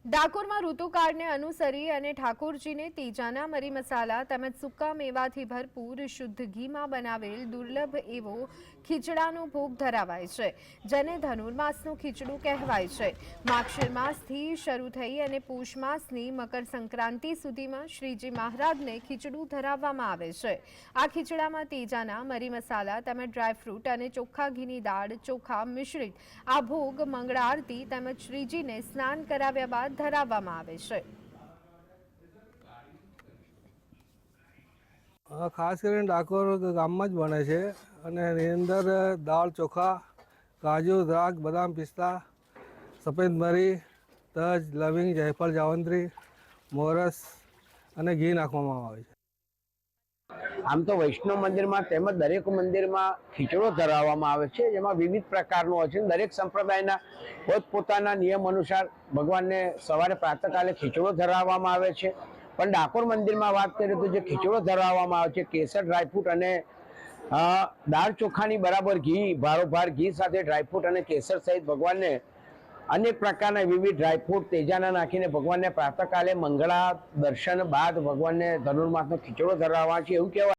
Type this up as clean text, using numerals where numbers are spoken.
ડાકોરમાં ઋતુકાળને અનુસરી અને ઠાકોરજીને તીજાના મરી મસાલા તેમજ સૂકા મેવાથી ભરપૂર શુદ્ધ ઘીમાં બનાવેલ દુર્લભ એવો ખીચડાનો ભોગ ધરાવાય છે, જેને ધનુર્માસનું ખીચડું કહેવાય છે। માગશીર માસથી શરૂ થઈ અને પોષ માસની મકર સંક્રાંતિ સુધીમાં શ્રીજી મહારાજને ખીચડું ધરાવવામાં આવે છે। આ ખીચડામાં તીજાના મરી મસાલા તેમજ ડ્રાયફ્રૂટ અને ચોખ્ખા ઘીની દાળ ચોખા મિશ્રિત આ ભોગ મંગળા આરતી તેમજ શ્રીજીને સ્નાન કરાવ્યા બાદ ધરાવવામાં આવે છે। ખાસ કરીને ડાકોર ગામમાં જ બને છે અને એની અંદર દાળ ચોખા, કાજુ, દ્રાક્ષ, બદામ, પિસ્તા, સફેદ મરી, તજ, લવિંગ, જાયફળ, જાવંત્રી, મોરસ અને ઘી નાખવામાં આવે છે। આમ તો વૈષ્ણવ મંદિરમાં તેમજ દરેક મંદિરમાં ખીચડો ધરાવવામાં આવે છે, જેમાં વિવિધ પ્રકારનો હોય છે। દરેક સંપ્રદાયના પોતપોતાના નિયમ અનુસાર ભગવાનને સવારે પ્રાતઃકાલે ખીચડો ધરાવવામાં આવે છે। પણ ડાકોર મંદિરમાં વાત કરીએ તો જે ખીચડો ધરાવવામાં આવે છે, કેસર, ડ્રાયફ્રૂટ અને દાળ ચોખાની બરાબર ઘી, ભારોભાર ઘી સાથે ડ્રાયફ્રૂટ અને કેસર સહિત ભગવાનને અનેક પ્રકારના વિવિધ ડ્રાયફ્રૂટ તેજાના નાખીને ભગવાનને પ્રાતઃકાલે મંગળા દર્શન બાદ ભગવાનને ધનુર્માસનો ખીચડો ધરાવવા છે એવું કહેવાય।